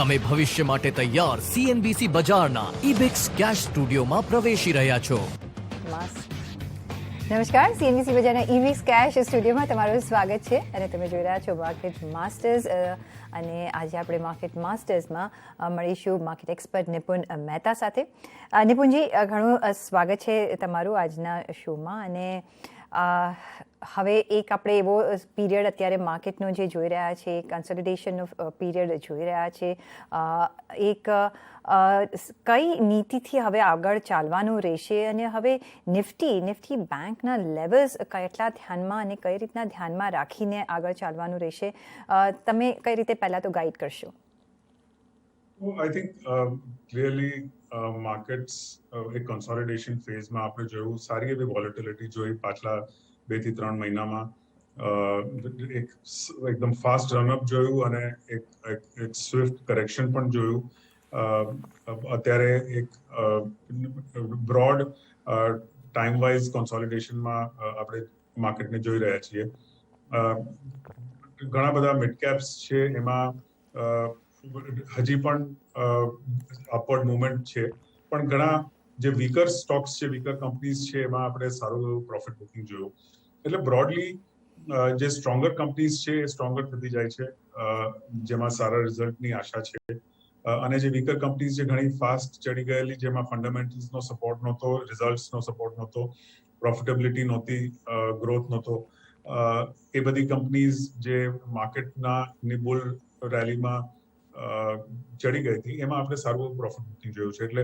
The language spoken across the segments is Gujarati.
તમે ભવિષ્ય માટે તૈયાર CNBC બજારના ઇબિક્સ કેશ સ્ટુડિયોમાં પ્રવેશી રહ્યા છો. નમસ્કાર, CNBC બજારના ઇબિક્સ કેશ સ્ટુડિયોમાં તમારું સ્વાગત છે અને તમે જોઈ રહ્યા છો માર્કેટ માસ્ટર્સ. અને આજે આપણે માર્કેટ માસ્ટર્સમાં મળીશું માર્કેટ એક્સપર્ટ નિપુણ મહેતા સાથે. નિપુણજી, ઘણું સ્વાગત છે તમારું આજના શોમાં. અને હવે એક આપણે એવો પીરિયડ અત્યારે માર્કેટનો જે જોઈ રહ્યા છે, કન્સોલિડેશનનો પીરિયડ જોઈ રહ્યા છે. એક કઈ નીતિથી હવે આગળ ચાલવાનું રહેશે અને હવે નિફ્ટી બેંકના લેવલ્સ કેટલા ધ્યાનમાં અને કઈ રીતના ધ્યાનમાં રાખીને આગળ ચાલવાનું રહેશે, તમે કઈ રીતે પહેલાં તો ગાઈડ કરશો? I think clearly markets એક કન્સોલિડેશન ફેઝમાં આપણે જોયું, સારી એવી વોલેટિલિટી જોઈ પાછલા 2 થી 3 મહિનામાં. એકદમ ફાસ્ટ રનઅપ જોયું અને એક સ્વિફ્ટ કરેક્શન પણ જોયું. અત્યારે એક બ્રોડ ટાઈમ વાઇઝ કોન્સોલિડેશનમાં આપણે માર્કેટને જોઈ રહ્યા છીએ. ઘણા બધા મિડ કેપ્સ છે, એમાં હજી પણ અપવર્ડ મુવમેન્ટ છે, પણ ઘણા જે વીકર સ્ટોક્સ છે, વીકર કંપનીઝ છે, એમાં આપણે સારું એવું પ્રોફિટ બુકિંગ જોયું. એટલે બ્રોડલી જે સ્ટ્રોંગર કંપનીઝ છે એ સ્ટ્રોંગર થતી જાય છે, જેમાં સારા રિઝલ્ટની આશા છે. અને જે વીકર કંપનીઝ છે, ઘણી ફાસ્ટ ચડી ગયેલી, જેમાં ફંડામેન્ટલ્સનો સપોર્ટ નહોતો, રિઝલ્ટ્સનો સપોર્ટ નહોતો, પ્રોફિટેબિલિટી નહોતી, ગ્રોથ નહોતો, એ બધી કંપનીઝ જે માર્કેટના બુલ રેલીમાં ચડી ગઈ હતી, એમાં આપણે સારું પ્રોફિટ બુકિંગ જોયું છે. એટલે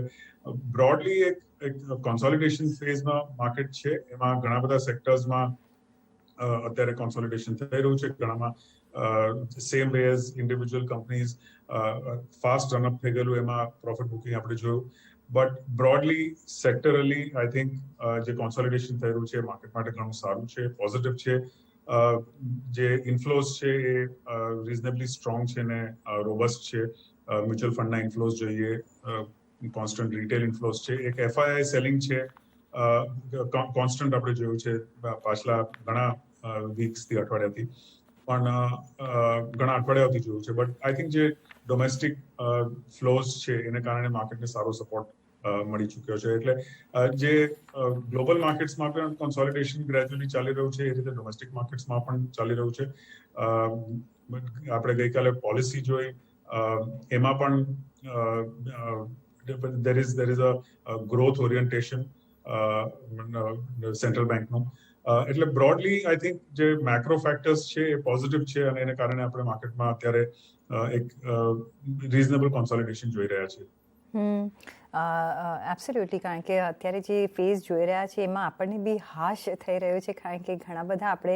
બ્રોડલી એક કોન્સોલિડેશન ફેઝમાં માર્કેટ છે. એમાં ઘણા બધા સેક્ટર્સમાં અત્યારે કોન્સોલિડેશન થઈ રહ્યું છે. ઘણામાં same way as individual companies fast run up થઈ ગયેલું, એમાં પ્રોફિટ બુકિંગ આપણે જોયું. But broadly sectorally I think જે કોન્સોલિડેશન થઈ રહ્યું છે માર્કેટ માટે ઘણું સારું છે, પોઝિટિવ છે. જે ઇન્ફ્લોઝ છે એ રિઝનેબલી સ્ટ્રોંગ છે ને રોબસ્ટ છે. મ્યુચ્યુઅલ ફંડના ઇન્ફ્લોઝ જોઈએ, કોન્સ્ટન્ટ રિટેલ ઇન્ફ્લોઝ છે. એક FII સેલિંગ છે, કોન્સ્ટન્ટ આપણે જોયું છે પાછલા ઘણા વીક્સથી, અઠવાડિયાથી, પણ ઘણા અઠવાડિયાથી જોયું છે. બટ આઈ થિંક જે ડોમેસ્ટિક ફ્લોઝ છે એને કારણે માર્કેટને સારો સપોર્ટ મળી ચૂક્યો છે. એટલે જે ગ્લોબલ માર્કેટ્સમાં પણ કોન્સોલિડેશન ગ્રેજ્યુઅલી ચાલી રહ્યું છે, એ રીતે ડોમેસ્ટિક માર્કેટ્સમાં પણ ચાલી રહ્યું છે. આપણે ગઈકાલે પોલિસી જોઈ, એમાં પણ there is a growth orientation central બેંકનું. એટલે બ્રોડલી આઈ થિંક જે મેક્રો ફેક્ટર્સ છે એ પોઝિટિવ છે અને એને કારણે આપણે માર્કેટમાં અત્યારે એક રીઝનેબલ કોન્સોલિડેશન જોઈ રહ્યા છીએ. એબ્સોલ્યુટલી, કારણ કે અત્યારે જે ફેઝ જોઈ રહ્યા છે એમાં આપણને બી હાશ થઈ રહ્યો છે, કારણ કે ઘણા બધા આપણે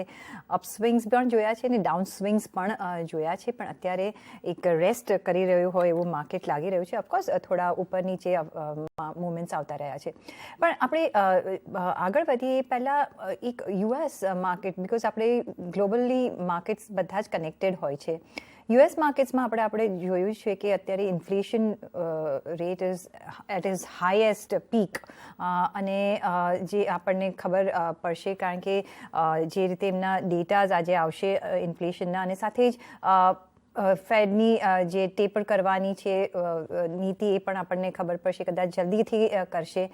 અપસ્વિંગ્સ પણ જોયા છે અને ડાઉન સ્વિંગ્સ પણ જોયા છે, પણ અત્યારે એક રેસ્ટ કરી રહ્યું હોય એવું માર્કેટ લાગી રહ્યું છે. ઓફકોર્સ થોડા ઉપર નીચે મુવમેન્ટ્સ આવતા રહ્યા છે. પણ આપણે આગળ વધીએ પહેલાં એક US માર્કેટ, બિકોઝ આપણે ગ્લોબલી માર્કેટ્સ બધા જ કનેક્ટેડ હોય છે. US માર્કેટ્સમાં આપણે જોયું છે કે અત્યારે inflation rate at is highest peak, અને જે આપણને ખબર પડશે કારણ કે જે રીતે એમના ડેટાઝ આજે આવશે ઇન્ફ્લેશનના, અને સાથે જ ફેડની જે ટેપર કરવાની છે નીતિ, એ પણ આપણને ખબર પડશે, કદાચ જલ્દીથી કરશે.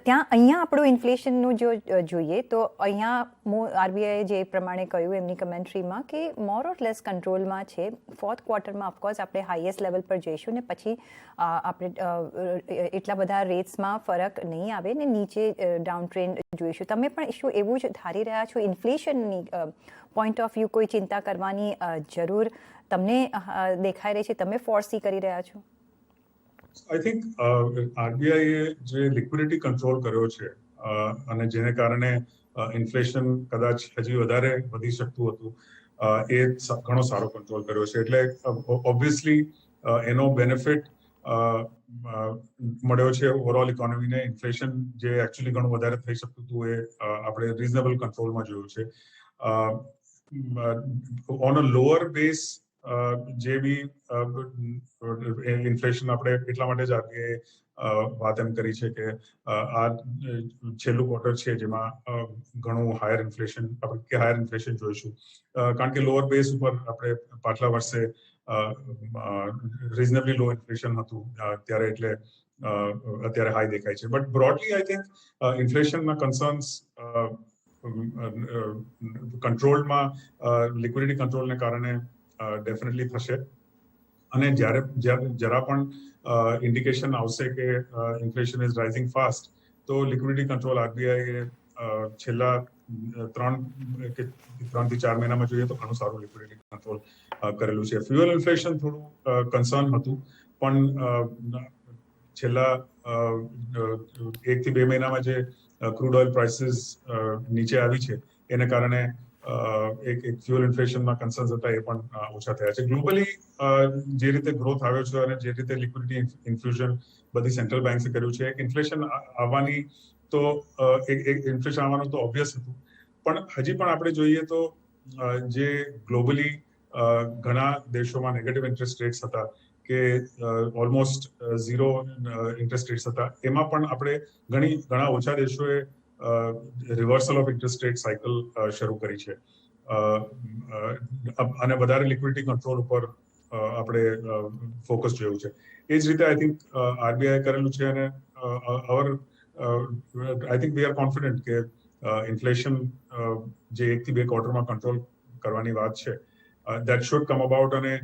અહીંયા આપણું ઇન્ફ્લેશનનું જો જોઈએ તો અહીંયા RBIએ જે પ્રમાણે કહ્યું એમની કમેન્ટ્રીમાં કે મોર ઓર લેસ કંટ્રોલમાં છે. 4th ક્વાર્ટરમાં ઓફકોર્સ આપણે હાઈએસ્ટ લેવલ પર જઈશું ને પછી આપણે એટલા બધા રેટ્સમાં ફરક નહીં આવે ને નીચે ડાઉન ટ્રેન્ડ જોઈશું. તમે પણ શું એવું જ ધારી રહ્યા છો? ઇન્ફ્લેશનની પોઈન્ટ ઓફ વ્યૂ કોઈ ચિંતા કરવાની જરૂર તમને દેખાઈ રહી છે? તમે ફોરસી કરી રહ્યા છો? આઈ થિંક આરબીઆઈએ જે લિક્વિડિટી કંટ્રોલ કર્યો છે અને જેને કારણે ઇન્ફ્લેશન કદાચ હજી વધારે વધી શકતું હતું, એ ઘણો સારો કંટ્રોલ કર્યો છે. એટલે ઓબ્વિયસલી એનો બેનિફિટ મળ્યો છે ઓવરઓલ ઇકોનોમીને. ઇન્ફ્લેશન જે એકચ્યુઅલી ઘણું વધારે થઈ શકતું હતું એ આપણે રીઝનેબલ કંટ્રોલમાં જોયું છે. ઓન અ લોઅર બેઝ જે બી ઇન્ફ્લેશન આપણે એટલા માટે જ આરબીઆઈએ વાત એમ કરી છે કે આ છેલ્લું ક્વાર્ટર છે જેમાં ઘણું હાયર ઇન્ફ્લેશન જોઈશું, કારણ કે લોઅર બેઝ ઉપર આપણે પાછલા વર્ષે રિઝનેબલી લો ઇન્ફ્લેશન હતું ત્યારે, એટલે અત્યારે હાઈ દેખાય છે. બટ બ્રોડલી આઈ થિંક ઇન્ફ્લેશનના કન્સર્ન્સ કંટ્રોલમાં, લિક્વિડિટી કંટ્રોલને કારણે ડેફિનેટલી થશે. અને જરા પણ ઇન્ડિકેશન આવશે કે ઇન્ફ્લેશન ઇઝ રાઇઝિંગ ફાસ્ટ, તો લિક્વિડિટી કંટ્રોલ આરબીઆઈ છેલ્લા 3 થી 4 મહિનામાં જોઈએ તો ઘણું સારું લિક્વિડિટી કંટ્રોલ કરેલું છે. ફ્યુઅલ ઇન્ફ્લેશન થોડું કન્સર્ન હતું, પણ છેલ્લા 1 થી 2 મહિનામાં જે ક્રૂડ ઓઇલ પ્રાઇસીસ નીચે આવી છે એને કારણે એક ફ્યુઅલ ઇન્ફ્લેશનના કન્સર્ન્સ હતા એ પણ ઓછા થયા છે. ગ્લોબલી જે રીતે ગ્રોથ આવ્યો છે અને જે રીતે લિક્વિડિટી ઇન્ફ્યુઝન બધી સેન્ટ્રલ બેંક્સે કર્યું છે, ઇન્ફ્લેશન આવવાની તો ઇન્ફ્લેશન આવવાનું તો ઓબ્વિયસ હતું, પણ હજી પણ આપણે જોઈએ તો જે ગ્લોબલી ઘણા દેશોમાં નેગેટિવ ઇન્ટરેસ્ટ રેટ્સ હતા કે ઓલમોસ્ટ 0 ઇન્ટરેસ્ટ રેટ્સ હતા, એમાં પણ આપણે ઘણા ઓછા દેશોએ reversal of interest rate cycle શરૂ કરી છે અને વધારે લિક્વિડિટી કંટ્રોલ ઉપર આપણે ફોકસ જોયું છે. એ જ રીતે આઈ થિંક આરબીઆઈ કરેલું છે અને I think we are confident કે ઇન્ફ્લેશન જે 1 થી 2 ક્વાર્ટરમાં કંટ્રોલ કરવાની વાત છે, દેટ શુડ કમ અબાઉટ. અને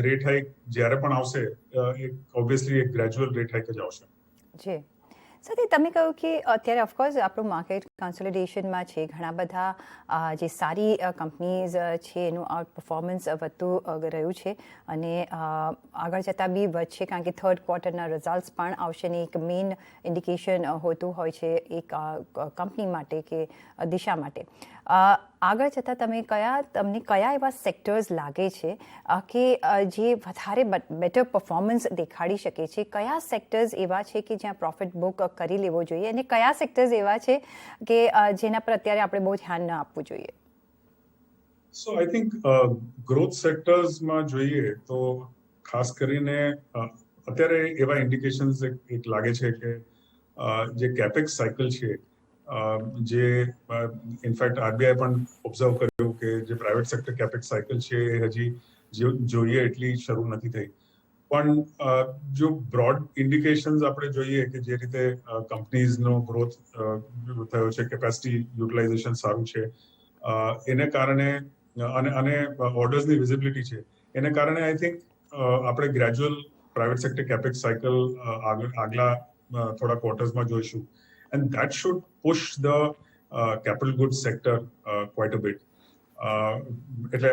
રેટ હાઇક જ્યારે પણ આવશે, ઓબ્વિયસલી એક ગ્રેજ્યુઅલ રેટ હાઇક જ આવશે. જી, સાથે તમે કહ્યું કે અત્યારે ઓફકોર્સ આપણું માર્કેટ કન્સોલિડેશનમાં છે, ઘણા બધા જે સારી કંપનીઝ છે એનું આઉટ પરફોર્મન્સ વધતું રહ્યું છે અને આગળ જતાં બી વધશે, કારણ કે 3rd ક્વાર્ટરના રિઝલ્ટ્સ પણ આવશે ને એક મેઇન ઇન્ડિકેશન હોતું હોય છે એક કંપની માટે કે દિશા માટે. આગળ જતાં તમને કયા એવા સેક્ટર્સ લાગે છે કે જે વધારે બેટર પરફોર્મન્સ દેખાડી શકે છે? કયા સેક્ટર્સ એવા છે કે જ્યાં પ્રોફિટ બુક કરી લેવો જોઈએ અને કયા સેક્ટર્સ એવા છે કે જેના પર અત્યારે આપણે બહુ ધ્યાન ન આપવું જોઈએ? સો આઈ થિંક ગ્રોથ સેક્ટર્સમાં જોઈએ તો ખાસ કરીને અત્યારે એવા ઇન્ડિકેશન્સ એક લાગે છે કે જે કેપેક્સ સાયકલ છે, જે ઇનફેક્ટ આરબીઆઈ પણ ઓબ્ઝર્વ કર્યું કે જે પ્રાઇવેટ સેક્ટર કેપેક્સ સાયકલ છે એ હજી જોઈએ એટલી શરૂ નથી થઈ. પણ જો બ્રોડ ઇન્ડિકેશન્સ આપણે જોઈએ કે જે રીતે કંપનીઝનો ગ્રોથ થયો છે, કેપેસિટી યુટિલાઇઝેશન સારું છે, એને કારણે અને ઓર્ડર્સની વિઝિબિલિટી છે, એને કારણે આઈ થિંક આપણે gradual private sector capex cycle આગલા થોડા ક્વાર્ટર્સમાં જોઈશું. And that should push the capital goods sector quite a bit. એટલે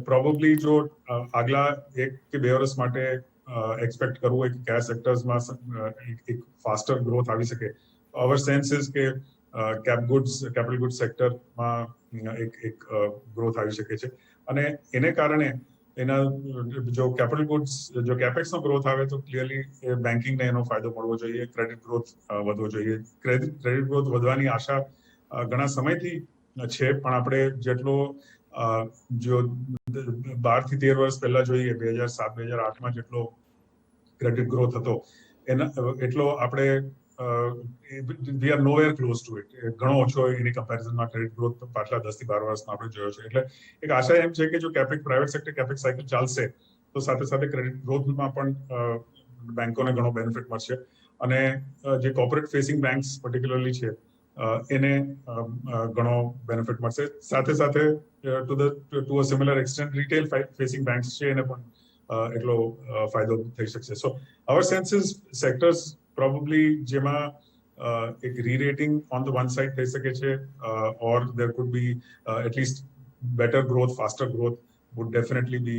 પ્રોબેબલી જો આગલા 1 કે 2 વર્ષ માટે એક્સપેક્ટ કરવું હોય કે કયા સેક્ટર્સમાં એક ફાસ્ટર ગ્રોથ આવી શકે, અવર સેન્સ ઇઝ કે કેપિટલ ગુડ્સ સેક્ટરમાં એક ગ્રોથ આવી શકે છે. અને એને કારણે એના જો કેપિટલ ગુડ્સ, જો કેપેક્સનો ગ્રોથ આવે તો ક્લિયરલી બેન્કિંગને એનો ફાયદો મળવો જોઈએ, ક્રેડિટ ગ્રોથ વધવો જોઈએ. ક્રેડિટ ગ્રોથ વધવાની આશા ઘણા સમયથી છે, પણ આપણે જેટલો જો 12 થી 13 વર્ષ પહેલા જોઈએ, 2007-2008માં જેટલો ક્રેડિટ ગ્રોથ હતો એટલો આપણે we are nowhere close to it. ઘણો ઓછો એની કમ્પેરિઝનમાં ક્રેડિટ ગ્રોથ પાછલા 10 થી 12 વર્ષમાં આપણે જોયો છે. એટલે એક આશા એમ છે કે જો પ્રાઇવેટ સેક્ટર કેપેક્સ સાયકલ ચાલશે તો સાથે સાથે ક્રેડિટ ગ્રોથમાં પણ બેંકોને ઘણો બેનિફિટ મળશે. અને જે કોર્પોરેટ ફેસિંગ બેંક્સ પર્ટિક્યુલરલી છે એને ઘણો બેનિફિટ મળશે. સાથે સાથે to a similar extent retail facing banks છે એને પણ એટલો ફાયદો થઈ શકશે. So our sensex sectors probably જેમાં એક rerating on the one side થઈ શકે છે, or there could be at least better growth, faster growth would definitely be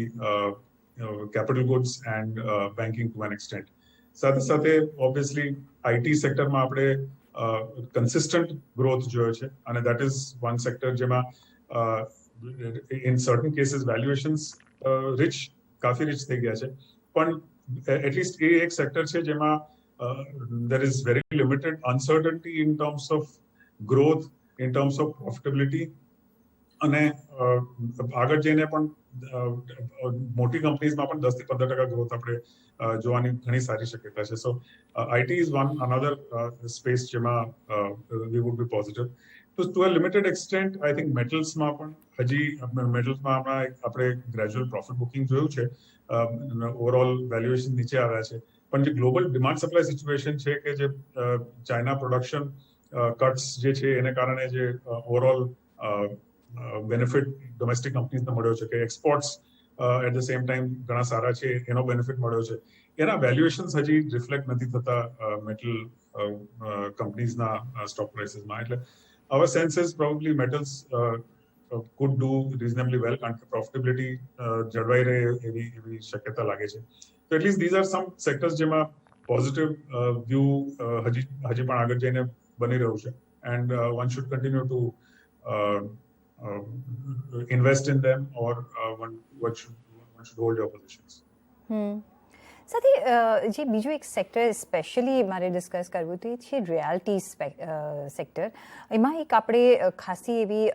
capital goods and banking to an extent. સાથે સાથે ઓબ્વિયસલી આઈટી સેક્ટરમાં આપણે કન્સિસ્ટન્ટ ગ્રોથ જોયો છે અને દેટ ઇઝ વન સેક્ટર જેમાં ઇન સર્ટન કેસીસ વેલ્યુએશન્સ કાફી રીચ થઈ ગયા છે, પણ એટલીસ્ટ એ એક સેક્ટર છે જેમાં there is very limited uncertainty in terms of growth, in terms of profitability. અને આગળ જઈને પણ મોટી કંપનીઝમાં પણ 10 થી 15% ગ્રોથ આપણે જોવાની ઘણી સારી શક્યતા છે. So IT is another space જેમાં વી વુડ બી પોઝિટિવ. તો to a limited extent I think મેટલ્સમાં પણ હજી મેટલ્સમાં આપણે ગ્રેજ્યુઅલ પ્રોફિટ બુકિંગ જોયું છે, ઓવરઓલ વેલ્યુએશન નીચે આવ્યા છે, પણ જે ગ્લોબલ ડિમાન્ડ સપ્લાય સિચ્યુએશન છે કે જે ચાઇના પ્રોડક્શન કટ્સ જે છે એને કારણે જે ઓવરઓલ બેનિફિટ ડોમેસ્ટિક કંપનીઝને મળ્યો છે કે exports at the same time ઘણા સારા છે એનો બેનિફિટ મળ્યો છે, એના વેલ્યુએશન્સ હજી રિફ્લેક્ટ નથી થતા મેટલ કંપનીઝના સ્ટોક પ્રાઇસીસમાં. એટલે our sense is probably metals could do reasonably well કારણ કે પ્રોફિટેબિલિટી જળવાઈ રહે એવી શક્યતા લાગે છે. તો at least these are some sectors જેમાં પોઝિટિવ વ્યૂ હજી પણ આગળ જઈને બની રહ્યું છે, and one should continue to invest in them or one should hold your positions. સાથે જે બીજું એક સેક્ટર સ્પેશિયલી મારે ડિસ્કસ કરવું હતું એ છે રિયાલિટી સેક્ટર. એમાં એક આપણે ખાસી એવી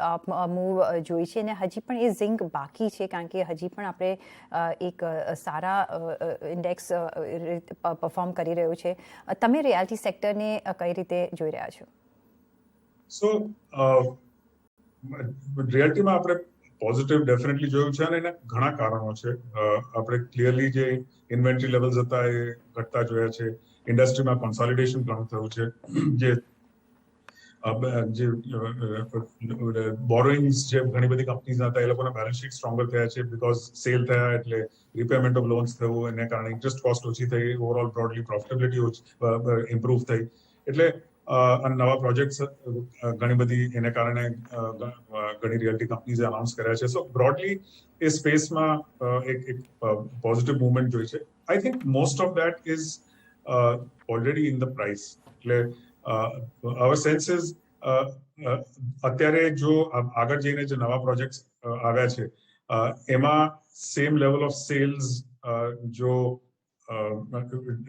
મૂવ જોઈ છે અને હજી પણ એ ઝિંક બાકી છે કારણ કે હજી પણ આપણે એક સારા ઇન્ડેક્સ પરફોર્મ કરી રહ્યું છે. તમે રિયાલિટી સેક્ટરને કઈ રીતે જોઈ રહ્યા છો? સો રિયાલિટીમાં આપણે પોઝિટિવ ડેફિનેટલી જોયું છે અને એના ઘણા કારણો છે. આપણે ક્લિયરલી જે ઇન્વેન્ટરી લેવલ્સ હતા એ ઘટતા જોયા છે, ઇન્ડસ્ટ્રીમાં કોન્સોલિડેશન ઘણું થયું છે, જે બોરોઈંગ્સ જે ઘણી બધી કંપનીઝના હતા એ લોકોના બેલેન્સ શીટ સ્ટ્રોંગર થયા છે બીકોઝ સેલ થયા એટલે રિપેમેન્ટ ઓફ લોન્સ થયું, એને કારણે ઇન્ટરેસ્ટ કોસ્ટ ઓછી થઈ, ઓવરઓલ બ્રોડલી પ્રોફિટેબિલિટી ઇમ્પ્રુવ થઈ, એટલે નવા પ્રોજેક્ટ્સ ઘણી બધી એને કારણે ઘણી રિયલ્ટી કંપનીઝે અનાઉન્સ કર્યા છે. સો બ્રોડલી એ સ્પેસમાં એક પોઝિટિવ મુવમેન્ટ જોઈ છે. I think most of that is already in the price. એટલે અવર સેન્સ ઇઝ અત્યારે જો આગળ જઈને જે નવા પ્રોજેક્ટ્સ આવ્યા છે એમાં સેમ લેવલ ઓફ સેલ્સ જો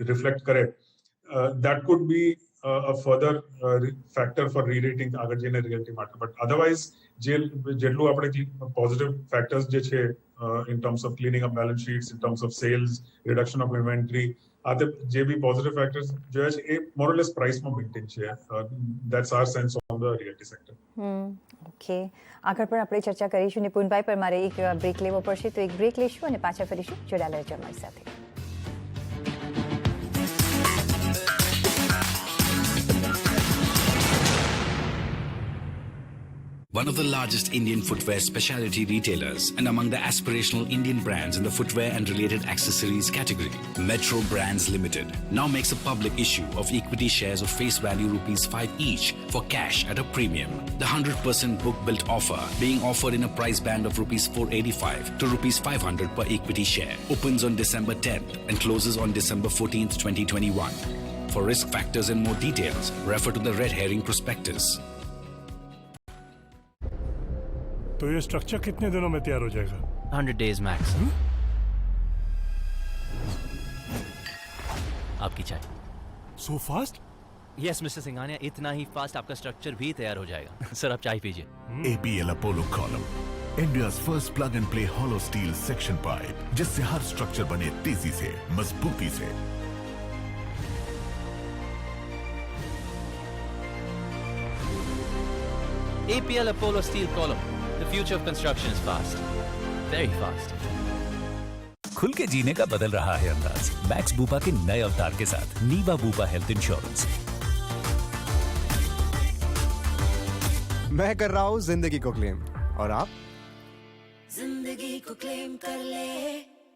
રિફ્લેક્ટ કરે that could be a further factor for re-rating આગળ જઈને રિયલ્ટી માટે. બટ અધરવાઇઝ જેટલું આપણે પોઝિટિવ ફેક્ટર્સ જે છે in terms of cleaning up balance sheets, in terms of sales, reduction of inventory, આ જે બી પોઝિટિવ ફેક્ટર્સ જોયા છે એ મોરલેસ પ્રાઇસમાં મેન્ટેન છે. That's our sense on the realty sector. Okay, આગળ પણ આપણે ચર્ચા કરીશું નિપુણભાઈ, પણ મારે એક બ્રેક લેવો પડશે તો એક બ્રેક લઈશું અને પાછા ફરીશું. જોડાયેલા રહેજો અમારી સાથે. One of the largest Indian footwear specialty retailers and among the aspirational Indian brands in the footwear and related accessories category, Metro Brands Limited now makes a public issue of equity shares of face value ₹5 each for cash at a premium. The 100% book built offer being offered in a price band of ₹485 to ₹500 per equity share opens on December 10th and closes on December 14th, 2021. For risk factors and more details, refer to the red herring prospectus. तो ये स्ट्रक्चर कितने दिनों में तैयार हो जाएगा? 100 days max. आपकी चाय. So fast? Yes mister Singhania, इतना ही फास्ट आपका स्ट्रक्चर भी तैयार हो जाएगा. सर आप चाय पीजिए. APL Apollo Column, India's first plug and play hollow steel section pipe, जिससे हर स्ट्रक्चर बने तेजी से, मजबूती से. APL Apollo Steel Column. The future of construction is fast. Very fast. खुल के जीने का बदल रहा है अंदाज मैक्स बूपा के नए अवतार के साथ नीवा बूपा हेल्थ इंश्योरेंस. मैं कर रहा हूँ जिंदगी को क्लेम, और आप? जिंदगी को क्लेम कर ले.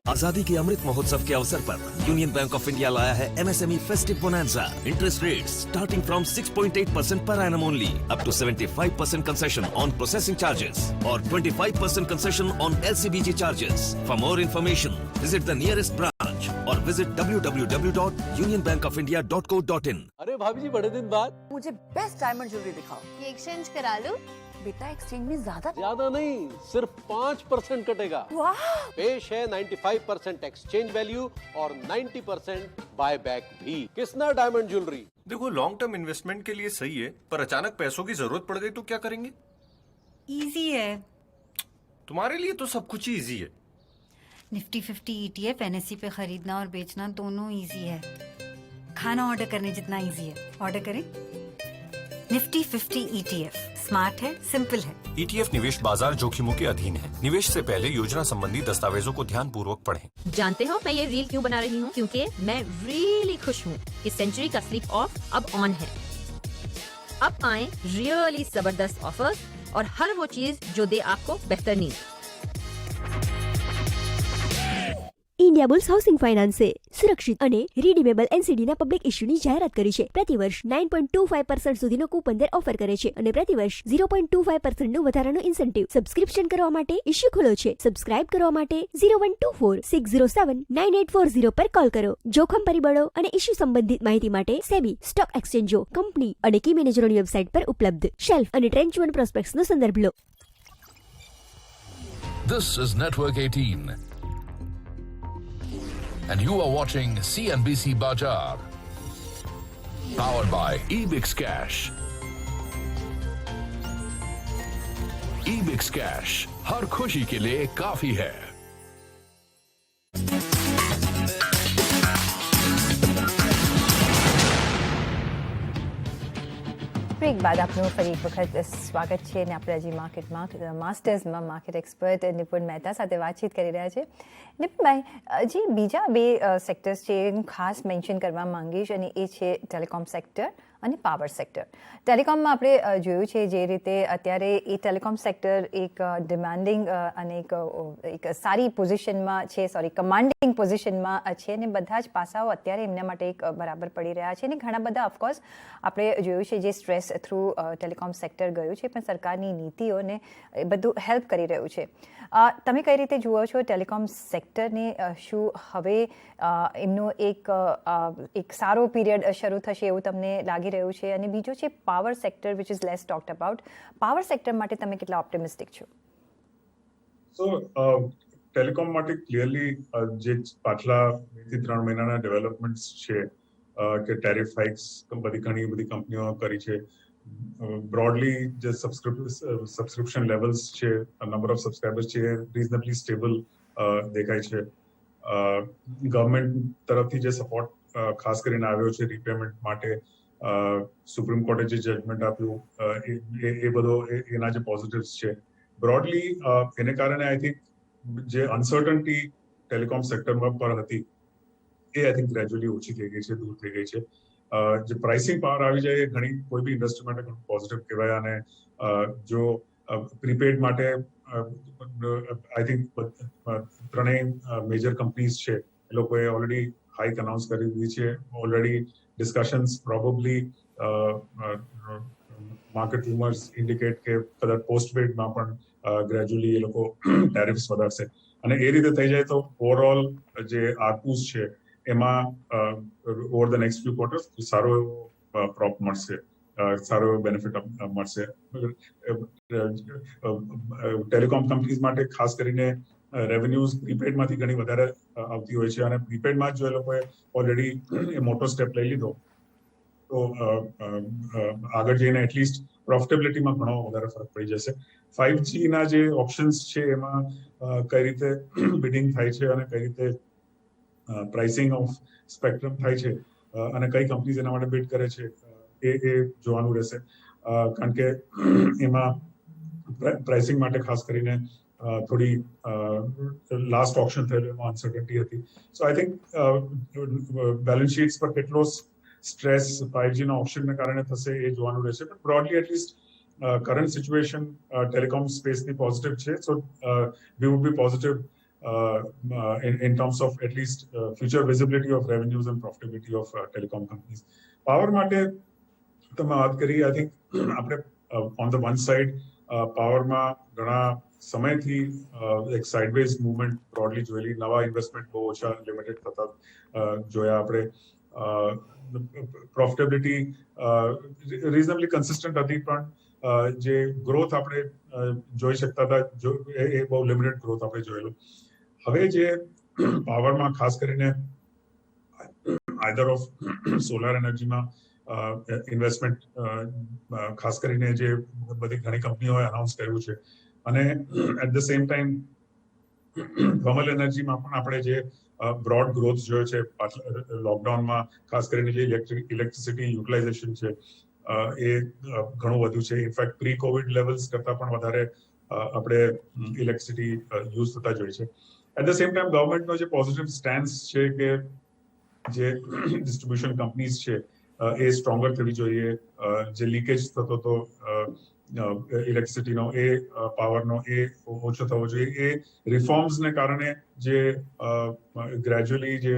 आजादी के अमृत महोत्सव के अवसर पर यूनियन बैंक ऑफ इंडिया लाया है MSME festive bonanza. Interest rates starting from 6.8% per annum only, up to 75% concession on processing charges और 25% concession on LCBG charges. For more information, visit the nearest branch or visit www.unionbankofindia.co.in. अरे भाभी जी, बड़े दिन बाद. मुझे बेस्ट डायमंड ज्वेलरी दिखाओ. ये एक्सचेंज करा लूं? बेटा एक्सचेंज में ज्यादा नहीं, सिर्फ 5% कटेगा. वाह! पेश है 95% एक्सचेंज वैल्यू और 90% बाय बैक भी. Kisna diamond jewellery. देखो, लॉन्ग टर्म इन्वेस्टमेंट के लिए सही है, पर अचानक पैसों की जरूरत पड़ गई तो क्या करेंगे? इजी है. तुम्हारे लिए तो सब कुछ ही इजी है. निफ्टी 50 ETF NSE पे खरीदना और बेचना दोनों इजी है. खाना ऑर्डर करने जितना इजी है. ऑर्डर करें? निफ्टी 50 ETF स्मार्ट है, सिंपल है। ETF निवेश बाजार जोखिमों के अधीन है। निवेश से पहले योजना संबंधी दस्तावेजों को ध्यान पूर्वक पढ़ें। जानते हो मैं ये रील क्यों बना रही हूँ? क्योंकि मैं रियली खुश हूँ कि सेंचुरी का स्लीप ऑफ अब ऑन है। अब आए रियली जबरदस्त ऑफर्स और हर वो चीज जो दे आपको बेहतर नींद। ઇન્ડિયા બુલ્સ હાઉસિંગ ફાઇનાન્સે સુરક્ષિત અને રીડીમેબલ એનસીડીના પબ્લિક ઇશ્યુની જાહેરાત કરી છે. પ્રતિવર્ષ 9.25% સુધીનો કૂપન દર ઓફર કરે છે અને પ્રતિવર્ષ 0.25%નું વધારાનું ઇન્સેન્ટિવ. સબસ્ક્રિપ્શન કરવા માટે ઇશ્યુ ખુલ્લો છે. સબસ્ક્રાઇબ કરવા માટે 0124-607-9840 પર કોલ કરો. જોખમ પરિબળો અને ઇશ્યુ સંબંધિત માહિતી માટે સેબી, સ્ટોક એક્સચેન્જો, કંપની અને કી મેનેજરોની વેબસાઇટ પર ઉપલબ્ધ. શેલ્ફ અને ટ્રેન્ચ 1 પ્રોસ્પેક્ટ્સનો સંદર્ભ લો. This is Network 18. And you are watching CNBC Bazaar. Powered by eBix Cash. eBix Cash, हर खुशी के लिए काफी है. બ્રેક બાદ આપનું ફરી એક વખત સ્વાગત છે અને આપણે હજી માસ્ટર્સમાં માર્કેટ એક્સપર્ટ નિપુણ મહેતા સાથે વાતચીત કરી રહ્યા છે. નિપુણભાઈ, જે બીજા બે સેક્ટર્સ છે એ હું ખાસ મેન્શન કરવા માંગીશ અને એ છે ટેલિકોમ સેક્ટર અને પાવર સેક્ટર. ટેલિકોમમાં આપણે જોયું છે જે રીતે અત્યારે એ ટેલિકોમ સેક્ટર એક ડિમાન્ડિંગ અને એક સારી પોઝિશનમાં છે, કમાન્ડિંગ પોઝિશનમાં છે અને બધા જ પાસાઓ અત્યારે એમના માટે એક બરાબર પડી રહ્યા છે અને ઘણા બધા ઓફકોર્સ આપણે જોયું છે જે સ્ટ્રેસ થ્રુ ટેલિકોમ સેક્ટર ગયું છે પણ સરકારની નીતિઓને એ બધું હેલ્પ કરી રહ્યું છે. તમે કઈ રીતે જુઓ છો ટેલિકોમ સેક્ટરને? શું હવે એમનો એક સારો પીરિયડ શરૂ થશે એવું તમને લાગી રહ્યું છે? અને બીજું છે power sector which is less talked about. Power sector માટે તમે કેટલા ઓપ્ટિમિસ્ટિક છો? સો ટેલિકોમ માટે ક્લિયરલી જે પાછલા 2-3 મહિનાના ડેવલપમેન્ટ્સ છે કે ટેરિફ હાઇક્સ ઘણી બધી કંપનીઓ કરી છે. બ્રોડલી જે સબસ્ક્રિપ્શન લેવલ્સ છે, નંબર ઓફ સબસ્ક્રાઇબર્સ છે, રીઝનેબલી સ્ટેબલ દેખાય છે. ગવર્મેન્ટ તરફથી જે સપોર્ટ ખાસ કરીને આવ્યો છે રીપેમેન્ટ માટે, સુપ્રીમ કોર્ટે જે જજમેન્ટ આપ્યું એ બધો એના જે પોઝિટિવ્સ છે બ્રોડલી એને કારણે આઈ થિંક જે અનસર્ટનિટી ટેલિકોમ સેક્ટરમાં પર હતી એ આઈ થિંક ગ્રેજ્યુઅલી ઓછી થઈ ગઈ છે, દૂર થઈ ગઈ છે. જે પ્રાઇસિંગ પાવર આવી જાય એ ઘણી કોઈ બી ઇન્ડસ્ટ્રી માટે ઘણું પોઝિટિવ કહેવાય. અને જો પ્રીપેડ માટે આઈ થિંક ત્રણેય મેજર કંપનીઝ છે એ લોકોએ ઓલરેડી હાઇક અનાઉન્સ કરી દીધી છે. Already discussions probably market rumours indicate કે કદાચ પોસ્ટપેડમાં પણ ગ્રેજ્યુઅલી એ લોકો ટેરિફ્સ વધારશે અને એ રીતે થઈ જાય તો ઓવરઓલ જે આરપુસ છે એમાં over the next few quarters સારો એવો પ્રોપ મળશે, સારો એવો બેનિફિટ મળશે. ટેલિકોમ કંપનીઝ માટે ખાસ કરીને રેવન્યુઝ પ્રીપેડમાંથી ઘણી વધારે આવતી હોય છે અને પ્રીપેડમાં જો એ લોકોએ ઓલરેડી એ મોટો સ્ટેપ લઈ લીધો તો આગળ જઈને એટલીસ્ટ પ્રોફિટેબિલિટીમાં ઘણો વધારે ફરક પડી જશે. 5G ના જે ઓપ્શન્સ છે એમાં કઈ રીતે બિડિંગ થાય છે અને કઈ રીતે પ્રાઇસિંગ ઓફ સ્પેક્ટ્રમ થાય છે અને કઈ કંપનીઝ એના માટે બિડ કરે છે એ જોવાનું રહેશે. કારણ કે એમાં પ્રાઇસિંગ માટે ખાસ કરીને થોડી લાસ્ટ ઓપ્શન થયેલું એમાં અનસર્ટનિટી હતી. સો આઈ થિંક બેલેન્સ શીટ્સ પર કેટલો સ્ટ્રેસ 5G ના ઓપ્શનને કારણે થશે એ જોવાનું રહેશે. But broadly at least current situation telecom સ્પેસની પોઝિટિવ છે. So we would be positive in terms of at least future visibility of revenues and profitability of telecom companies. Power માટે તમે વાત કરી, I think આપણે on the one side પાવરમાં ઘણા સમયથી એક સાઇડવેઝ મૂવમેન્ટ બ્રોડલી જોયેલી. નવા ઇન્વેસ્ટમેન્ટ બહુ ઓછા લિમિટેડ થતા જોયા આપણે. પ્રોફિટેબિલિટી રીઝનેબલી કન્સિસ્ટન્ટ હતી પણ જે ગ્રોથ આપણે જોઈ શકતા હતા એ બહુ લિમિટેડ ગ્રોથ આપણે જોયેલું. હવે જે પાવરમાં ખાસ કરીને આઈધર ઓફ સોલાર એનર્જીમાં ઇન્વેસ્ટમેન્ટ ખાસ કરીને જે બધી ઘણી કંપનીઓએ અનાઉન્સ કર્યું છે અને at the same time thermal એનર્જીમાં પણ આપણે જે બ્રોડ ગ્રોથ જોયો છે લોકડાઉનમાં, ખાસ કરીને જે ઇલેક્ટ્રિસિટી યુટિલાઇઝેશન છે એ ઘણું વધ્યું છે. ઇનફેક્ટ પ્રી કોવિડ લેવલ્સ કરતાં પણ વધારે આપણે ઇલેક્ટ્રિસિટી યુઝ થતા જોઈએ છે. એટ ધ સેમ ટાઈમ ગવર્મેન્ટનો જે પોઝિટિવ સ્ટેન્સ છે કે જે ડિસ્ટ્રીબ્યુશન કંપનીઝ છે એ સ્ટ્રોંગર થવી જોઈએ. જે લીકેજ થતો હતો ઇલેક્ટ્રિસિટીનો એ પાવરનો એ ઓછો થવો જોઈએ. એ રિફોર્મ્સને કારણે જે ગ્રેજ્યુઅલી જે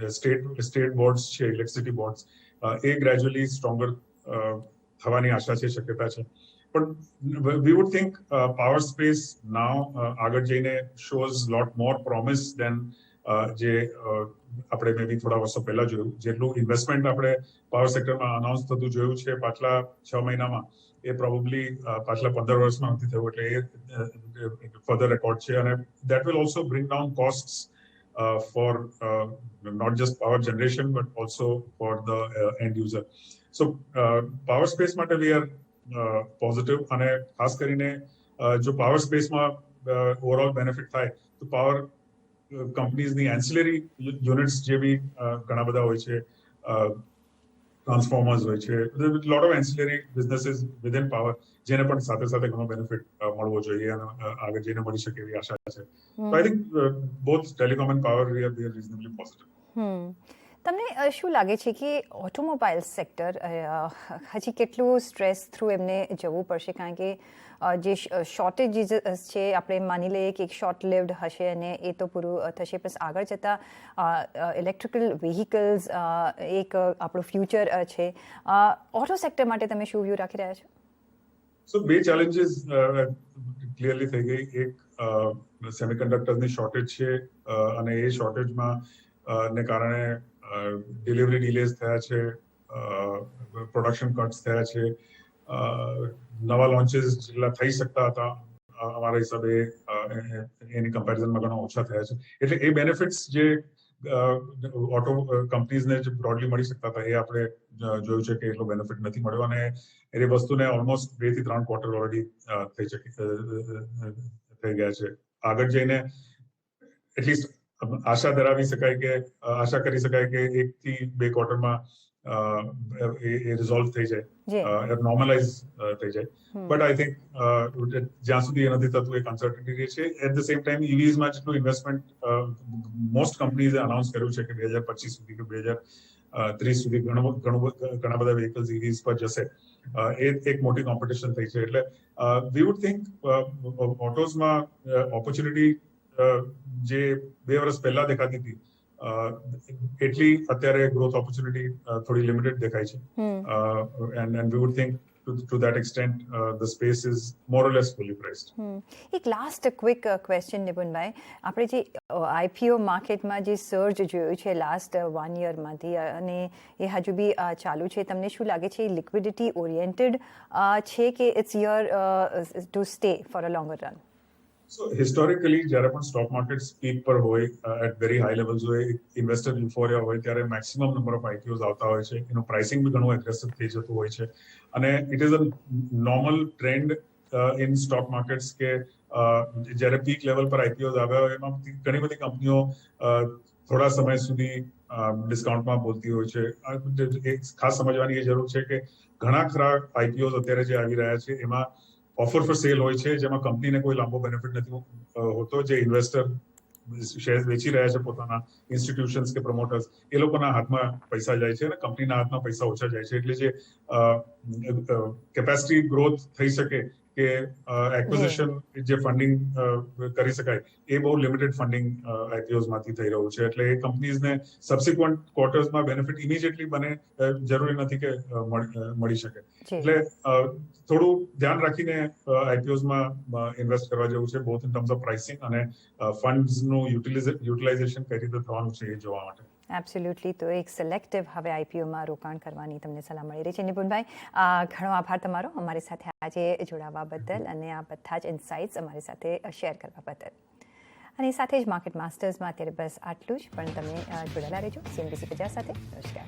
સ્ટેટ બોર્ડ્સ છે, ઇલેક્ટ્રિસિટી બોર્ડ્સ, એ ગ્રેજ્યુઅલી સ્ટ્રોંગર થવાની આશા છે, શક્યતા છે. પણ we would think power space now આગળ જઈને શોઝ લોટ મોર પ્રોમિસ દેન જે આપણે મે બી થોડા વર્ષો પહેલા જોયું. જેટલું ઇન્વેસ્ટમેન્ટ આપણે પાવર સેક્ટરમાં અનાઉન્સ થતું જોયું છે પાછલા 6 મહિનામાં, એ પ્રોબેબલી પાછલા 15 વર્ષમાં નથી થયું. એટલે એ ફર્ધર રેકોર્ડ છે અને that will also bring down costs for not just power generation but also for the end user. So power space માટે we are positive, અને ખાસ કરીને જો power space માં overall benefit થાય તો power companies ની ancillary units જે બી ઘણા બધા હોય છે, ટ્રાન્સફોર્મર્સ હોય છે, lot of ancillary businesses within power જેને પણ સાથે સાથે ઘણો બેનિફિટ મળવો જોઈએ અને આગળ જઈને મળી શકે એવી આશા છે. So I think both telecom and power we are reasonably positive. તમને શું લાગે છે કે ઓટોમોબાઈલ સેક્ટર હજી કેટલું સ્ટ્રેસ થ્રુ એમને જવું પડશે? કારણ કે જે શોર્ટેજીસ છે આપણે માની લઈએ કે એક શોર્ટ લિવ્ડ હશે અને એ તો પૂરું થશે, પ્લસ આગળ જતાં ઇલેક્ટ્રિકલ વ્હીકલ્સ એક આપણું ફ્યુચર છે. ઓટો સેક્ટર માટે તમે શું વ્યૂ રાખી રહ્યા છો? સો બે ચેલેન્જીસ ક્લિયરલી થઈ ગઈ. એક સેમિકન્ડક્ટરની શોર્ટેજ છે અને એ શોર્ટેજમાં ને કારણે ડિલિવરી ડિલેઝ થયા છે, પ્રોડક્શન કટ્સ થયા છે, નવા લોન્ચીસ જેટલા થઈ શકતા હતા અમારા હિસાબે એની કમ્પેરિઝનમાં ઘણા ઓછા થયા છે. એટલે એ બેનિફિટ્સ જે ઓટો કંપનીઝને જે બ્રોડલી મળી શકતા હતા એ આપણે જોયું છે કે એટલો બેનિફિટ નથી મળ્યો અને એ વસ્તુને ઓલમોસ્ટ 2 થી 3 ક્વાર્ટર ઓલરેડી થઈ ગયા છે. આગળ જઈને એટલીસ્ટ આશા ધરાવી શકાય કે આશા કરી શકાય કે 1 થી 2 ક્વાર્ટરમાં એ રિઝોલ્વ થઈ જાય, નોર્મલાઇઝ થઈ જાય. બટ આઈ થિંક જ્યાં સુધી એ નથી થતું એક અનસર્ટનિટી છે. એટ ધ સેમ ટાઈમ ઇવીઝમાં જેટલું ઇન્વેસ્ટમેન્ટ મોસ્ટ કંપનીઝે અનાઉન્સ કર્યું છે કે 2025 સુધી કે 2030 સુધી ઘણા બધા વ્હીકલ્સ ઇવીઝ પર જશે, એ એક મોટી કોમ્પિટિશન થઈ છે. એટલે વી વુડ થિંક ઓટોઝમાં ઓપોર્ચ્યુનિટી જે 2 વર્ષ પહેલા દેખાતી હતી એટલી અત્યારે ગ્રોથ ઓપોર્ચ્યુનિટી થોડી લિમિટેડ દેખાય છે. And we would think to that extent the space is more or less fully priced. એક લાસ્ટ ક્વિક ક્વેશ્ચન નિપુણભાઈ, આપણે જે આઈપીઓ માર્કેટમાં જે સર્જ જોયું છે લાસ્ટ 1 યરમાંથી અને એ હજુ બી ચાલુ છે, તમને શું લાગે છે લિક્વિડિટી ઓરિએન્ટેડ છે કે it's here to stay for a longer run? So historically જ્યારે પણ સ્ટોક માર્કેટ સ્પીક પર હોય, એટ વેરી હાઈ લેવલ્સ હોય, ઇન્વેસ્ટર યુફોરિયા હોય, ત્યારે મેક્સિમમ નંબર ઓફ આઈપીઓઝ આવતા હોય છે. એનું પ્રાઇસિંગ બી ઘણું એગ્રેસિવ થઈ જતું હોય છે અને it is a normal trend in stock markets કે જ્યારે પીક લેવલ પર આઈપીઓઝ આવ્યા હોય એમાં ઘણી બધી કંપનીઓ થોડા સમય સુધી ડિસ્કાઉન્ટમાં બોલતી હોય છે. ખાસ સમજવાની એ જરૂર છે કે ઘણા ખરા આઈપીઓઝ અત્યારે જે આવી રહ્યા છે એમાં ઓફર ફોર સેલ હોય છે, જેમાં કંપનીને કોઈ લાંબો બેનિફિટ નથી હોતો. જે ઇન્વેસ્ટર શેર વેચી રહ્યા છે પોતાના ઇન્સ્ટિટ્યુશન્સ કે પ્રમોટર્સ, એ લોકોના હાથમાં પૈસા જાય છે અને કંપનીના હાથમાં પૈસા ઓછા જાય છે. એટલે જે કેપેસિટી ગ્રોથ થઈ શકે કે એક્વિઝિશન જે ફંડિંગ કરી શકાય એ બહુ લિમિટેડ ફંડિંગ આઈપીઓઝમાંથી થઈ રહ્યું છે. એટલે એ કંપનીઝને સબસિક્વન્ટ ક્વાર્ટર્સમાં બેનિફિટ ઇમિડિયેટલી બને જરૂરી નથી કે મળી શકે. એટલે થોડું ધ્યાન રાખીને આઈપીઓઝમાં ઇન્વેસ્ટ કરવા જેવું છે, both in terms of pricing અને ફંડ્સનું યુટિલાઇઝેશન કઈ રીતે થવાનું છે એ જોવા માટે. એબ્સોલ્યુટલી. તો એક સિલેક્ટિવ હવે આઈપીઓમાં રોકાણ કરવાની તમને સલાહ મળી રહી છે. નિપુણભાઈ, ઘણો આભાર તમારો અમારી સાથે આજે જોડાવા બદલ અને આ બધા જ ઇન્સાઇટ્સ અમારી સાથે શેર કરવા બદલ. અને સાથે જ માર્કેટ માસ્ટર્સમાં અત્યારે બસ આટલું જ, પણ તમે જોડાયેલા રહેજો CNBC 50 સાથે. નમસ્કાર.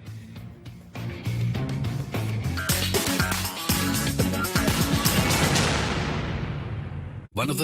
One of the